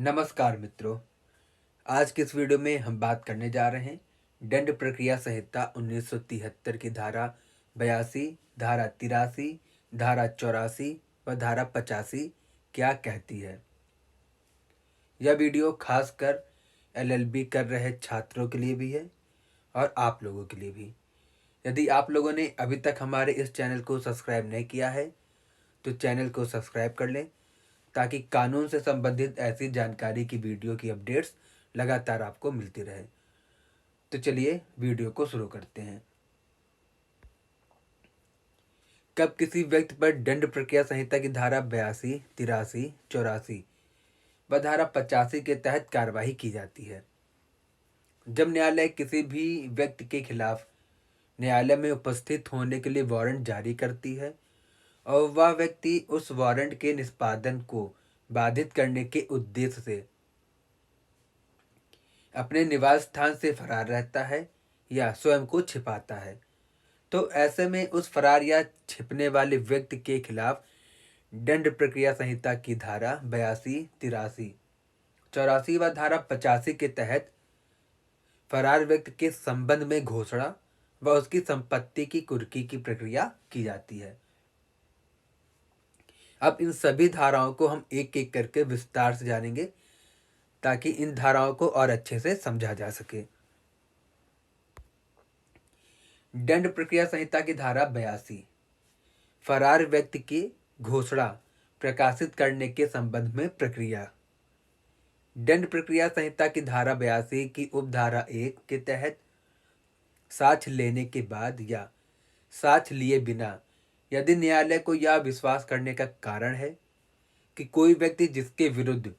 नमस्कार मित्रों। आज के इस वीडियो में हम बात करने जा रहे हैं दंड प्रक्रिया संहिता 1973 की धारा 82, धारा 83, धारा 84 व धारा 85 क्या कहती है। यह वीडियो खासकर एलएलबी कर रहे छात्रों के लिए भी है और आप लोगों के लिए भी। यदि आप लोगों ने अभी तक हमारे इस चैनल को सब्सक्राइब नहीं किया है तो चैनल को सब्सक्राइब कर लें ताकि कानून से संबंधित ऐसी जानकारी की वीडियो की अपडेट्स लगातार आपको मिलती रहे। तो चलिए वीडियो को शुरू करते हैं। कब किसी व्यक्ति पर दंड प्रक्रिया संहिता की धारा 82, 83, 84 व धारा 85 के तहत कार्रवाई की जाती है। जब न्यायालय किसी भी व्यक्ति के खिलाफ न्यायालय में उपस्थित होने के लिए वारंट जारी करती है और वह व्यक्ति उस वारंट के निष्पादन को बाधित करने के उद्देश्य से अपने निवास स्थान से फरार रहता है या स्वयं को छिपाता है, तो ऐसे में उस फरार या छिपने वाले व्यक्ति के खिलाफ दंड प्रक्रिया संहिता की धारा 82, 83, 84 व धारा 85 के तहत फरार व्यक्ति के संबंध में घोषणा व उसकी संपत्ति की कुर्की की प्रक्रिया की जाती है। अब इन सभी धाराओं को हम एक एक करके विस्तार से जानेंगे ताकि इन धाराओं को और अच्छे से समझा जा सके। दंड प्रक्रिया संहिता की धारा 82, फरार व्यक्ति की घोषणा प्रकाशित करने के संबंध में प्रक्रिया। दंड प्रक्रिया संहिता की धारा 82 की उपधारा 1 के तहत साक्ष्य लेने के बाद या साक्ष्य लिए बिना यदि न्यायालय को यह विश्वास करने का कारण है कि कोई व्यक्ति जिसके विरुद्ध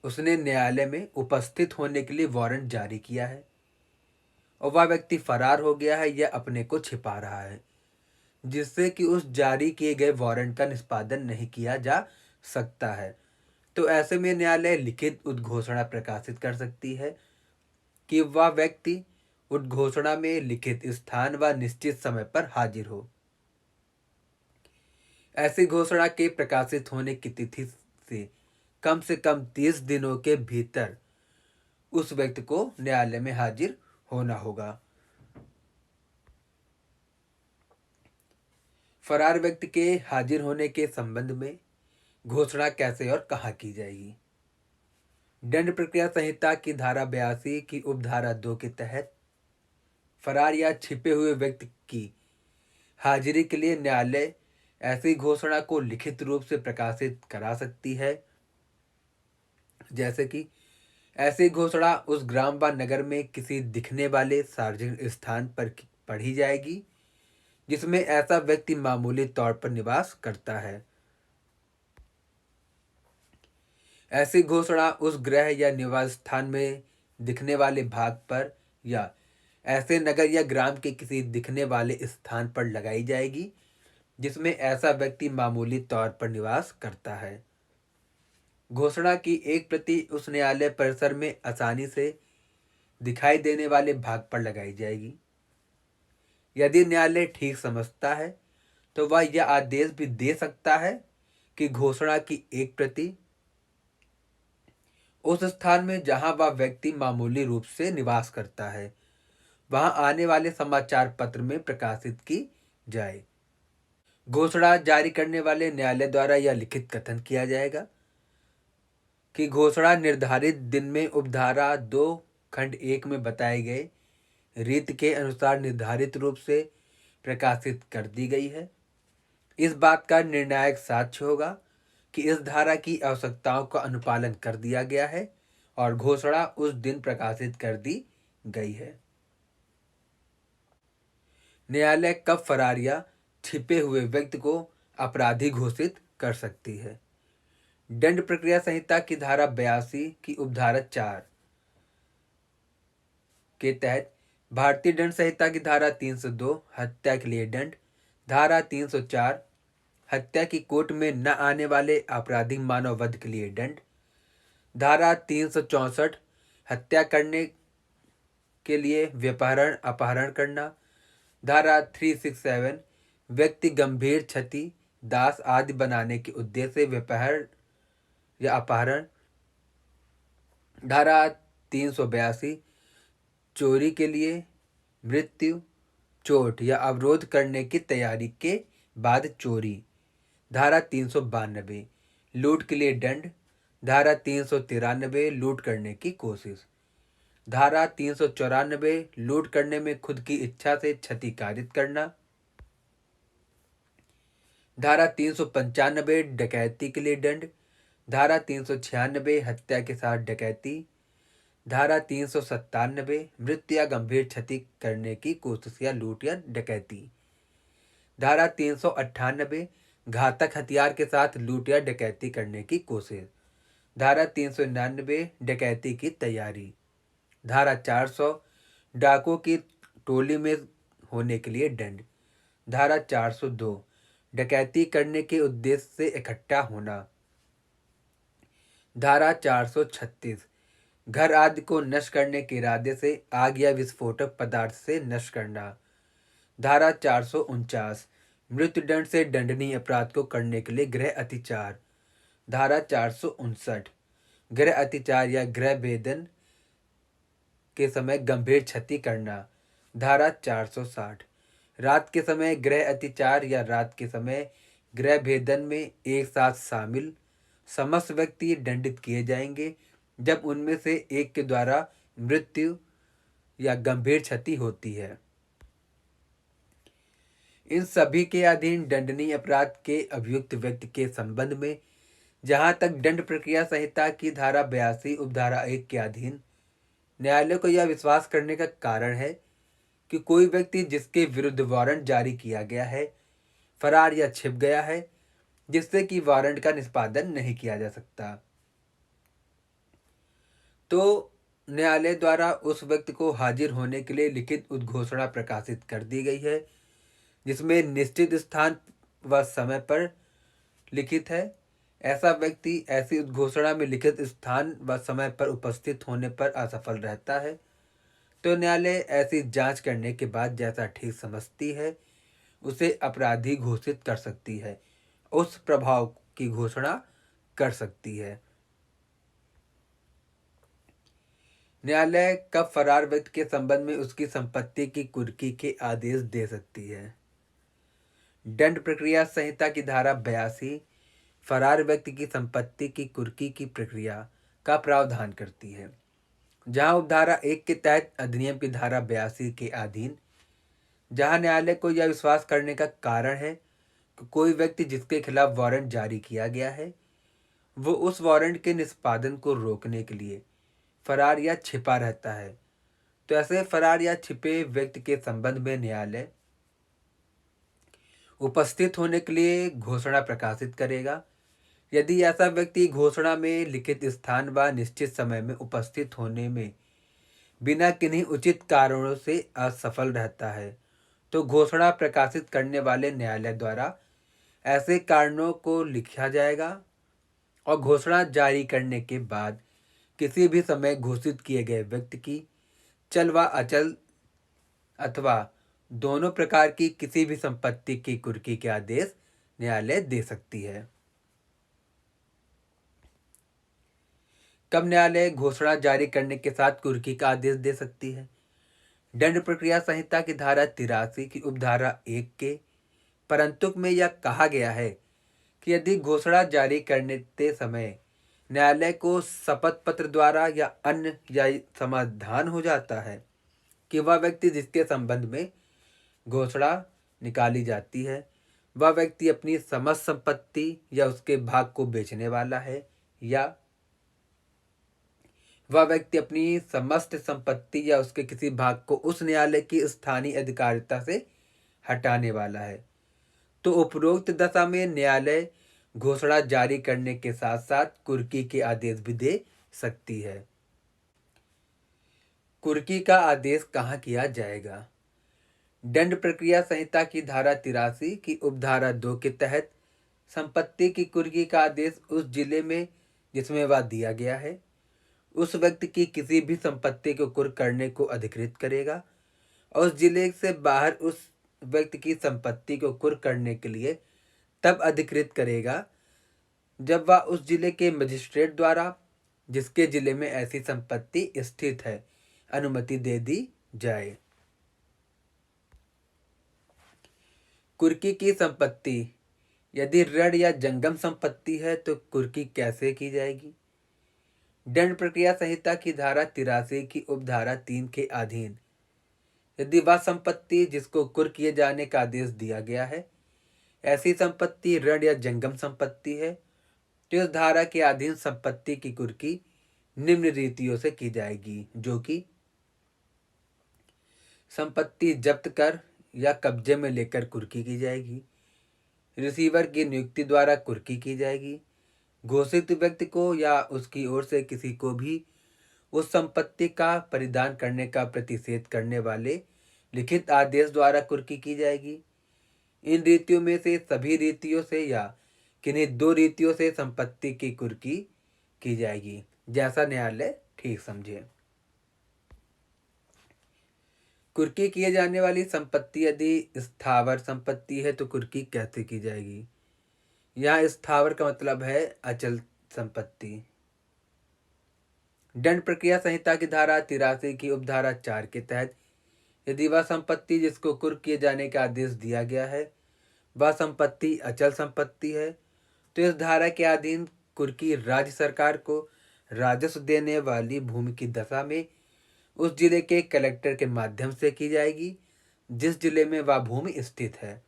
उसने न्यायालय में उपस्थित होने के लिए वारंट जारी किया है और वह व्यक्ति फरार हो गया है या अपने को छिपा रहा है, जिससे कि उस जारी किए गए वारंट का निष्पादन नहीं किया जा सकता है, तो ऐसे में न्यायालय लिखित उद्घोषणा प्रकाशित कर सकती है कि वह व्यक्ति उद्घोषणा में लिखित स्थान व निश्चित समय पर हाजिर हो। ऐसी घोषणा के प्रकाशित होने की तिथि से कम 30 दिनों के भीतर उस व्यक्ति को न्यायालय में हाजिर होना होगा। फरार व्यक्ति के हाजिर होने के संबंध में घोषणा कैसे और कहाँ की जाएगी। दंड प्रक्रिया संहिता की धारा 82 की उपधारा 2 के तहत फरार या छिपे हुए व्यक्ति की हाजिरी के लिए न्यायालय ऐसी घोषणा को लिखित रूप से प्रकाशित करा सकती है, जैसे कि ऐसी घोषणा उस ग्राम व नगर में किसी दिखने वाले सार्वजनिक स्थान पर पढ़ी जाएगी जिसमें ऐसा व्यक्ति मामूली तौर पर निवास करता है। ऐसी घोषणा उस गृह या निवास स्थान में दिखने वाले भाग पर या ऐसे नगर या ग्राम के किसी दिखने वाले स्थान पर लगाई जाएगी जिसमें ऐसा व्यक्ति मामूली तौर पर निवास करता है। घोषणा की एक प्रति उस न्यायालय परिसर में आसानी से दिखाई देने वाले भाग पर लगाई जाएगी। यदि न्यायालय ठीक समझता है तो वह यह आदेश भी दे सकता है कि घोषणा की एक प्रति उस स्थान में जहां वह व्यक्ति मामूली रूप से निवास करता है वहां आने वाले समाचार पत्र में प्रकाशित की जाए। घोषणा जारी करने वाले न्यायालय द्वारा यह लिखित कथन किया जाएगा कि घोषणा निर्धारित दिन में उपधारा 2 खंड 1 में बताए गए रीति के अनुसार निर्धारित रूप से प्रकाशित कर दी गई है। इस बात का निर्णायक साक्ष्य होगा कि इस धारा की आवश्यकताओं का अनुपालन कर दिया गया है और घोषणा उस दिन प्रकाशित कर दी गई है। न्यायालय कब फरार या छिपे हुए व्यक्ति को अपराधी घोषित कर सकती है। दंड प्रक्रिया संहिता की धारा 82 की उपधारा 4 के तहत भारतीय दंड संहिता की धारा 302 हत्या के लिए दंड, धारा 304 हत्या की कोर्ट में न आने वाले आपराधिक मानव वध के लिए दंड, धारा 364 हत्या करने के लिए व्यपहरण अपहरण करना, धारा 367 व्यक्ति गंभीर क्षति दास आदि बनाने के उद्देश्य से व्यपहरण या अपहरण। धारा 382 चोरी के लिए, मृत्यु, चोट या अवरोध करने की तैयारी के बाद चोरी। धारा 392 लूट के लिए दंड। धारा 393 लूट करने की कोशिश। धारा 394 लूट करने में खुद की इच्छा से क्षति कारित करना। धारा 395 डकैती के लिए दंड। धारा 396 हत्या के साथ डकैती। धारा 397 मृत्यु या गंभीर क्षति करने की कोशिश या लूट या डकैती। धारा 398 घातक हथियार के साथ लूट या डकैती करने की कोशिश। धारा 399 डकैती की तैयारी। धारा 400 डाकुओं की टोली में होने के लिए दंड। धारा 402 डकैती करने के उद्देश्य से इकट्ठा होना। धारा 436 घर आदि को नष्ट करने के इरादे से आग या विस्फोटक पदार्थ से नष्ट करना। धारा 449 मृत्युदंड से दंडनीय अपराध को करने के लिए गृह अतिचार। धारा 459 गृह अतिचार या गृह भेदन के समय गंभीर क्षति करना। धारा 460 रात के समय गृह अतिचार या रात के समय गृह भेदन में एक साथ शामिल समस्त व्यक्ति दंडित किए जाएंगे जब उनमें से एक के द्वारा मृत्यु या गंभीर क्षति होती है। इन सभी के अधीन दंडनीय अपराध के अभियुक्त व्यक्ति के संबंध में जहां तक दंड प्रक्रिया संहिता की धारा 82 उपधारा 1 के अधीन न्यायालय को यह विश्वास करने का कारण है कि कोई व्यक्ति जिसके विरुद्ध वारंट जारी किया गया है फरार या छिप गया है, जिससे कि वारंट का निष्पादन नहीं किया जा सकता, तो न्यायालय द्वारा उस व्यक्ति को हाजिर होने के लिए लिखित उद्घोषणा प्रकाशित कर दी गई है, जिसमें निश्चित स्थान व समय पर लिखित है। ऐसा व्यक्ति ऐसी उद्घोषणा में लिखित स्थान व समय पर उपस्थित होने पर असफल रहता है, तो न्यायालय ऐसी जांच करने के बाद जैसा ठीक समझती है उसे अपराधी घोषित कर सकती है, उस प्रभाव की घोषणा कर सकती है। न्यायालय कब फरार व्यक्ति के संबंध में उसकी संपत्ति की कुर्की के आदेश दे सकती है। दंड प्रक्रिया संहिता की धारा 82 फरार व्यक्ति की संपत्ति की कुर्की की प्रक्रिया का प्रावधान करती है, जहां उपधारा 1 के तहत अधिनियम की धारा 82 के अधीन जहां न्यायालय को यह विश्वास करने का कारण है कि कोई व्यक्ति जिसके खिलाफ वारंट जारी किया गया है वो उस वारंट के निष्पादन को रोकने के लिए फरार या छिपा रहता है, तो ऐसे फरार या छिपे व्यक्ति के संबंध में न्यायालय उपस्थित होने के लिए घोषणा प्रकाशित करेगा। यदि ऐसा व्यक्ति घोषणा में लिखित स्थान व निश्चित समय में उपस्थित होने में बिना किन्हीं उचित कारणों से असफल रहता है, तो घोषणा प्रकाशित करने वाले न्यायालय द्वारा ऐसे कारणों को लिखा जाएगा और घोषणा जारी करने के बाद किसी भी समय घोषित किए गए व्यक्ति की चल व अचल अथवा दोनों प्रकार की किसी भी संपत्ति की कुर्की के आदेश न्यायालय दे सकती है। कब न्यायालय घोषणा जारी करने के साथ कुर्की का आदेश दे सकती है। दंड प्रक्रिया संहिता की धारा 83 की उपधारा 1 के परंतुक में यह कहा गया है कि यदि घोषणा जारी करने के समय न्यायालय को शपथ पत्र द्वारा या अन्य या समाधान हो जाता है कि वह व्यक्ति जिसके संबंध में घोषणा निकाली जाती है वह व्यक्ति अपनी समस्त संपत्ति या उसके भाग को बेचने वाला है, या वह व्यक्ति अपनी समस्त संपत्ति या उसके किसी भाग को उस न्यायालय की स्थानीय अधिकारिता से हटाने वाला है, तो उपरोक्त दशा में न्यायालय घोषणा जारी करने के साथ साथ कुर्की के आदेश भी दे सकती है। कुर्की का आदेश कहाँ किया जाएगा। दंड प्रक्रिया संहिता की धारा 83 की उपधारा 2 के तहत संपत्ति की कुर्की का आदेश उस जिले में जिसमें वह दिया गया है उस व्यक्ति की किसी भी संपत्ति को कुर्क करने को अधिकृत करेगा, और उस जिले से बाहर उस व्यक्ति की संपत्ति को कुर्क करने के लिए तब अधिकृत करेगा जब वह उस जिले के मजिस्ट्रेट द्वारा जिसके जिले में ऐसी संपत्ति स्थित है अनुमति दे दी जाए। कुर्की की संपत्ति, यदि ऋण या जंगम संपत्ति है तो कुर्की कैसे की जाएगी? दंड प्रक्रिया संहिता की धारा 83 की उपधारा 3 के अधीन यदि वह संपत्ति जिसको कुर्क किए जाने का आदेश दिया गया है ऐसी संपत्ति ऋण या जंगम संपत्ति है तो इस धारा के अधीन संपत्ति की कुर्की निम्न रीतियों से की जाएगी, जो कि संपत्ति जब्त कर या कब्जे में लेकर कुर्की की जाएगी, रिसीवर की नियुक्ति द्वारा कुर्की की जाएगी, घोषित व्यक्ति को या उसकी ओर से किसी को भी उस संपत्ति का परिधान करने का प्रतिषेध करने वाले लिखित आदेश द्वारा कुर्की की जाएगी। इन रीतियों में से सभी रीतियों से या किन्हीं दो रीतियों से संपत्ति की कुर्की की जाएगी, जैसा न्यायालय ठीक समझे। कुर्की किए जाने वाली संपत्ति यदि स्थावर संपत्ति है तो कुर्की कैसे की जाएगी? यहाँ स्थावर का मतलब है अचल संपत्ति। दंड प्रक्रिया संहिता की धारा 83 की उपधारा 4 के तहत यदि वह संपत्ति जिसको कुर्क किए जाने का आदेश दिया गया है वह संपत्ति अचल संपत्ति है तो इस धारा के अधीन कुर्की राज्य सरकार को राजस्व देने वाली भूमि की दशा में उस जिले के कलेक्टर के माध्यम से की जाएगी जिस जिले में वह भूमि स्थित है,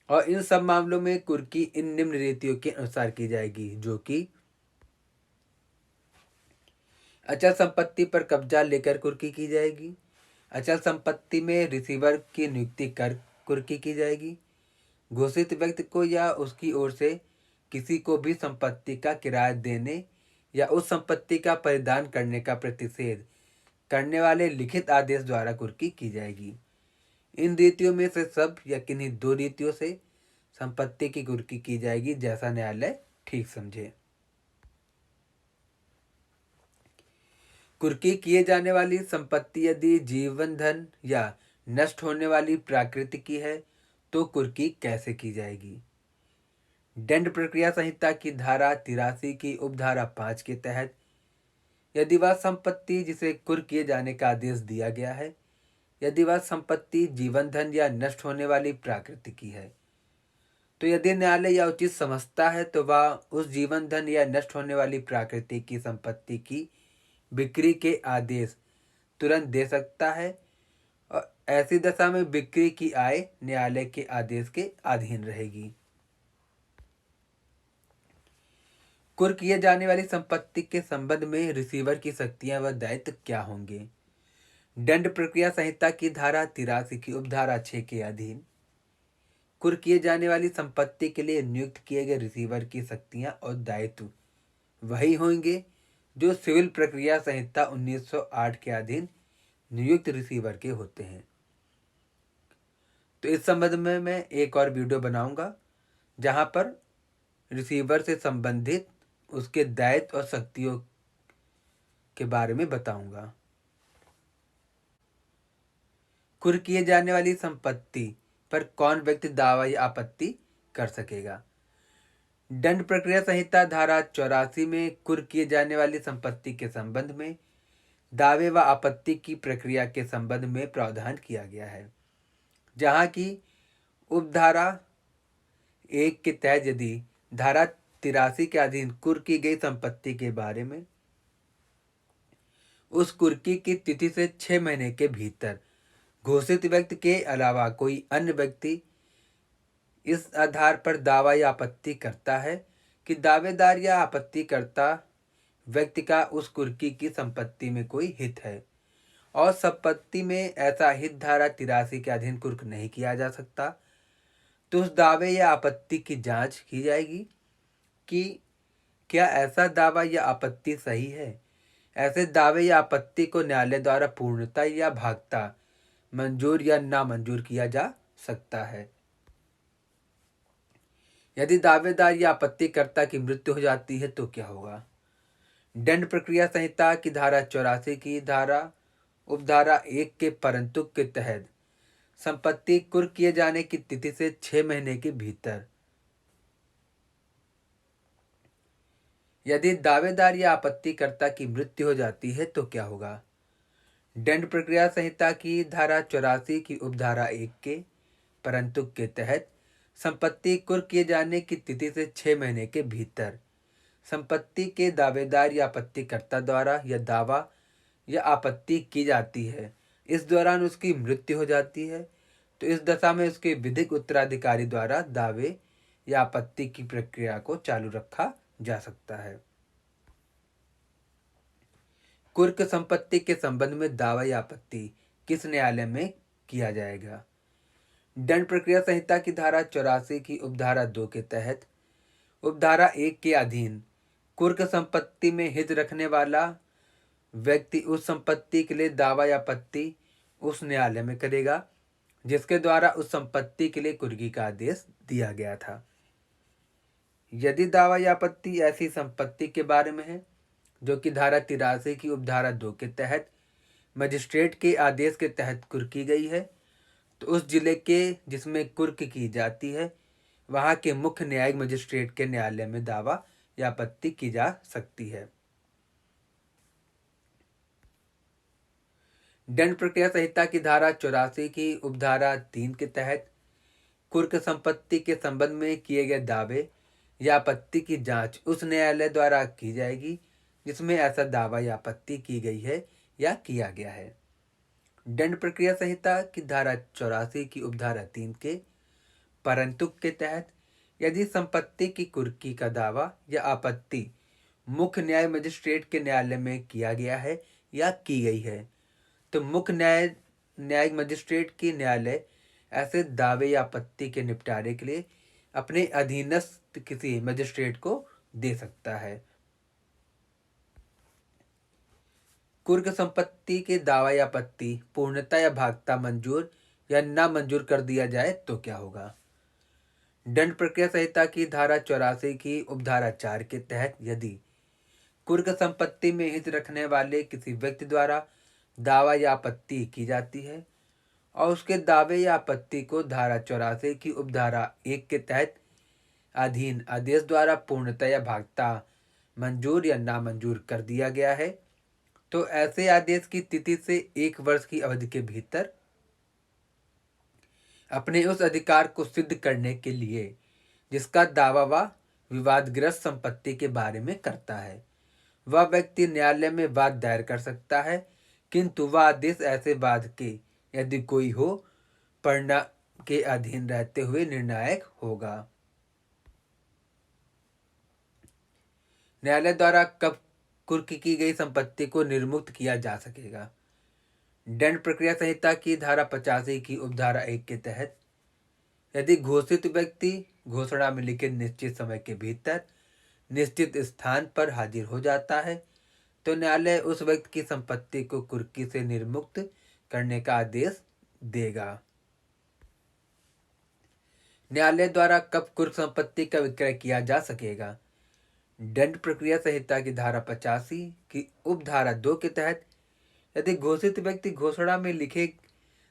और इन सब मामलों में कुर्की इन निम्न रीतियों के अनुसार की जाएगी, जो कि अचल संपत्ति पर कब्जा लेकर कुर्की की जाएगी, अचल संपत्ति में रिसीवर की नियुक्ति कर कुर्की की जाएगी, घोषित व्यक्ति को या उसकी ओर से किसी को भी संपत्ति का किराया देने या उस संपत्ति का परिधान करने का प्रतिषेध करने वाले लिखित आदेश द्वारा कुर्की की जाएगी। इन रीतियों में से सब या किन्हीं दो रीतियों से संपत्ति की कुर्की की जाएगी, जैसा न्यायालय ठीक समझे। कुर्की किए जाने वाली संपत्ति यदि जीवन धन या नष्ट होने वाली प्रकृति की है तो कुर्की कैसे की जाएगी? दंड प्रक्रिया संहिता की धारा 83 की उपधारा 5 के तहत यदि वह संपत्ति जिसे कुर्क किए जाने का आदेश दिया गया है यदि वह संपत्ति जीवन धन या नष्ट होने वाली प्रकृति की है तो यदि न्यायालय या उचित समझता है तो वह उस जीवन धन या नष्ट होने वाली प्रकृति की संपत्ति की बिक्री के आदेश तुरंत दे सकता है, और ऐसी दशा में बिक्री की आय न्यायालय के आदेश के अधीन रहेगी। कुर्क किए जाने वाली संपत्ति के संबंध में रिसीवर की शक्तियां व दायित्व क्या होंगे? दंड प्रक्रिया संहिता की धारा 83 की उपधारा 6 के अधीन कुर्क किए जाने वाली संपत्ति के लिए नियुक्त किए गए रिसीवर की शक्तियां और दायित्व वही होंगे जो सिविल प्रक्रिया संहिता 1908 के अधीन नियुक्त रिसीवर के होते हैं। तो इस संबंध में मैं एक और वीडियो बनाऊंगा जहां पर रिसीवर से संबंधित उसके दायित्व और शक्तियों के बारे में बताऊंगा। कुर्क किए जाने वाली संपत्ति पर कौन व्यक्ति दावा या आपत्ति कर सकेगा? दंड प्रक्रिया संहिता धारा 84 में कुर्क किए जाने वाली संपत्ति के संबंध में दावे व आपत्ति की प्रक्रिया के संबंध में प्रावधान किया गया है, जहां की उपधारा 1 के तहत यदि धारा 83 के अधीन कुर्क की गई संपत्ति के बारे में उस कुर्की की तिथि से 6 महीने के भीतर घोषित व्यक्ति के अलावा कोई अन्य व्यक्ति इस आधार पर दावा या आपत्ति करता है कि दावेदार या आपत्तिकर्ता व्यक्ति का उस कुर्की की संपत्ति में कोई हित है और संपत्ति में ऐसा हित धारा 83 के अधीन कुर्क नहीं किया जा सकता, तो उस दावे या आपत्ति की जांच की जाएगी कि क्या ऐसा दावा या आपत्ति सही है। ऐसे दावे या आपत्ति को न्यायालय द्वारा पूर्णता या भागता मंजूर या नामंजूर किया जा सकता है। यदि दावेदार या आपत्तिकर्ता की मृत्यु हो जाती है तो क्या होगा? दंड प्रक्रिया संहिता की धारा 84 की धारा उपधारा 1 के परंतु के तहत संपत्ति कुर्क किए जाने की तिथि से 6 महीने के भीतर यदि दावेदार या आपत्तिकर्ता की मृत्यु हो जाती है तो क्या होगा? दंड प्रक्रिया संहिता की धारा 84 की उपधारा 1 के परंतु के तहत संपत्ति कुर्क किए जाने की तिथि से 6 महीने के भीतर संपत्ति के दावेदार या आपत्तिकर्ता द्वारा यह दावा या आपत्ति की जाती है, इस दौरान उसकी मृत्यु हो जाती है, तो इस दशा में उसके विधिक उत्तराधिकारी द्वारा दावे या आपत्ति की प्रक्रिया को चालू रखा जा सकता है। कुर्क संपत्ति के संबंध में दावा या आपत्ति किस न्यायालय में किया जाएगा? दंड प्रक्रिया संहिता की धारा 84 की उपधारा 2 के तहत उपधारा 1 के अधीन कुर्क संपत्ति में हित रखने वाला व्यक्ति उस संपत्ति के लिए दावा या आपत्ति उस न्यायालय में करेगा जिसके द्वारा उस संपत्ति के लिए कुर्की का आदेश दिया गया था। यदि दावा या आपत्ति ऐसी संपत्ति के बारे में है जो कि धारा 83 की उपधारा 2 के तहत मजिस्ट्रेट के आदेश के तहत कुर्क की गई है, तो उस जिले के जिसमें कुर्क की जाती है वहां के मुख्य न्यायिक मजिस्ट्रेट के न्यायालय में दावा या आपत्ति की जा सकती है। दंड प्रक्रिया संहिता की धारा 84 की उपधारा 3 के तहत कुर्क संपत्ति के संबंध में किए गए दावे या आपत्ति की जांच उस न्यायालय द्वारा की जाएगी जिसमें ऐसा दावा या आपत्ति की गई है या किया गया है। दंड प्रक्रिया संहिता की धारा 84 की उपधारा 3 के परंतु के तहत यदि संपत्ति की कुर्की का दावा या आपत्ति मुख्य न्याय मजिस्ट्रेट के न्यायालय में किया गया है या की गई है, तो मुख्य न्यायिक मजिस्ट्रेट की न्यायालय ऐसे दावे या आपत्ति के निपटारे के लिए अपने अधीनस्थ किसी मजिस्ट्रेट को दे सकता है। कुर्क संपत्ति के दावा या आपत्ति पूर्णता या भागता मंजूर या ना मंजूर कर दिया जाए तो क्या होगा? दंड प्रक्रिया संहिता की धारा 84 की उपधारा 4 के तहत यदि कुर्क संपत्ति में हित रखने वाले किसी व्यक्ति द्वारा दावा या आपत्ति की जाती है और उसके दावे या आपत्ति को धारा 84 की उपधारा 1 के तहत अधीन आदेश द्वारा पूर्णतः या भागता मंजूर या नामंजूर कर दिया गया है, तो ऐसे आदेश की तिथि से 1 वर्ष की अवधि के भीतर अपने उस अधिकार को सिद्ध करने के लिए जिसका दावा वह विवादग्रस्त संपत्ति के बारे में करता है, वह व्यक्ति न्यायालय में वाद दायर कर सकता है, किंतु वह आदेश ऐसे वाद के यदि कोई हो परिणाम के अधीन रहते हुए निर्णायक होगा। न्यायालय द्वारा कब कुर्क की गई संपत्ति को निर्मुक्त किया जा सकेगा? दंड प्रक्रिया संहिता की धारा 85 की उपधारा 1 के तहत यदि घोषित व्यक्ति घोषणा में लिखे निश्चित समय के भीतर निश्चित स्थान पर हाजिर हो जाता है, तो न्यायालय उस व्यक्ति की संपत्ति को कुर्की से निर्मुक्त करने का आदेश देगा। न्यायालय द्वारा कब कुर्क संपत्ति का विक्रय किया जा सकेगा? दंड प्रक्रिया संहिता की धारा 85 की उपधारा 2 के तहत यदि घोषित व्यक्ति घोषणा में लिखे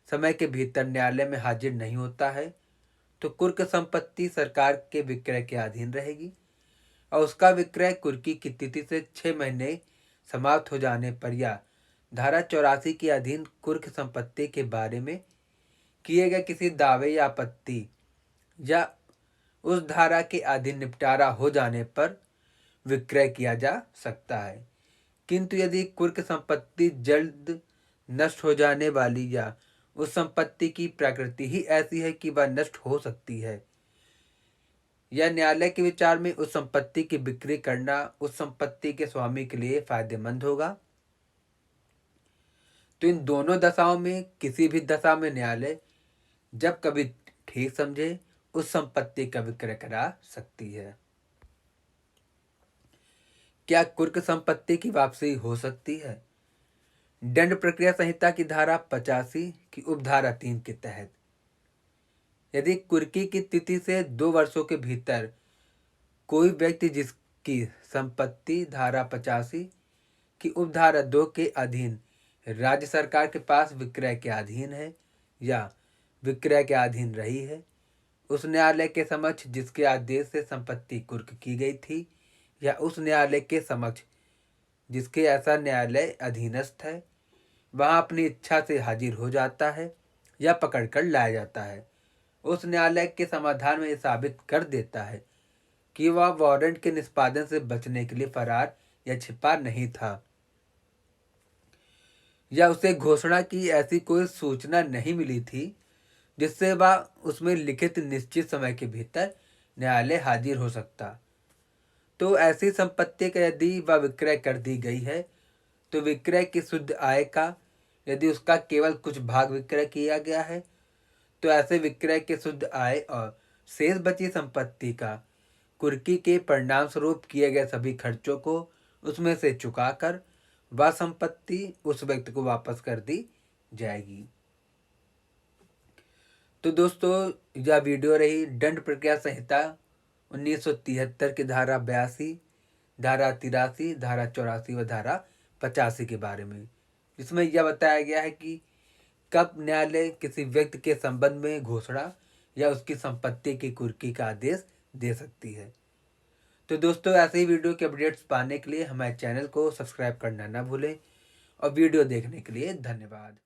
समय के भीतर न्यायालय में हाजिर नहीं होता है, तो कुर्क संपत्ति सरकार के विक्रय के अधीन रहेगी और उसका विक्रय कुर्की की तिथि से 6 महीने समाप्त हो जाने पर या धारा 84 के अधीन कुर्क संपत्ति के बारे में किए गए किसी दावे या आपत्ति या उस धारा के अधीन निपटारा हो जाने पर विक्रय किया जा सकता है। किंतु यदि कुर्क संपत्ति जल्द नष्ट हो जाने वाली या उस संपत्ति की प्रकृति ही ऐसी है कि वह नष्ट हो सकती है या न्यायालय के विचार में उस संपत्ति की बिक्री करना उस संपत्ति के स्वामी के लिए फायदेमंद होगा, तो इन दोनों दशाओं में किसी भी दशा में न्यायालय जब कभी ठीक समझे उस संपत्ति का विक्रय करा सकती है। क्या कुर्क संपत्ति की वापसी हो सकती है? दंड प्रक्रिया संहिता की धारा 85 की उपधारा 3 के तहत यदि कुर्की की तिथि से 2 वर्षों के भीतर कोई व्यक्ति जिसकी संपत्ति धारा 85 की उपधारा 2 के अधीन राज्य सरकार के पास विक्रय के अधीन है या विक्रय के अधीन रही है, उस न्यायालय के समक्ष जिसके आदेश से संपत्ति कुर्क की गई थी या उस न्यायालय के समक्ष जिसके ऐसा न्यायालय अधीनस्थ है वहाँ अपनी इच्छा से हाजिर हो जाता है या पकड़कर लाया जाता है। उस न्यायालय के समाधान में ये साबित कर देता है कि वह वारंट के निष्पादन से बचने के लिए फरार या छिपा नहीं था, या उसे घोषणा की ऐसी कोई सूचना नहीं मिली थी जिससे वह उसमें लिखित निश्चित समय के भीतर न्यायालय हाजिर हो सकता। तो ऐसी संपत्ति का यदि वह विक्रय कर दी गई है तो विक्रय की शुद्ध आय का यदि उसका केवल कुछ भाग विक्रय किया गया है तो ऐसे विक्रय के शुद्ध आय और शेष बची संपत्ति का कुर्की के परिणाम स्वरूप किए गए सभी खर्चों को उसमें से चुकाकर वह संपत्ति उस व्यक्ति को वापस कर दी जाएगी। तो दोस्तों यह वीडियो रही दंड प्रक्रिया संहिता 1973 की धारा 82, धारा 83, धारा 84 व धारा 85 के बारे में, जिसमें यह बताया गया है कि कब न्यायालय किसी व्यक्ति के संबंध में घोषणा या उसकी संपत्ति की कुर्की का आदेश दे सकती है। तो दोस्तों ऐसे ही वीडियो के अपडेट्स पाने के लिए हमारे चैनल को सब्सक्राइब करना ना भूलें और वीडियो देखने के लिए धन्यवाद।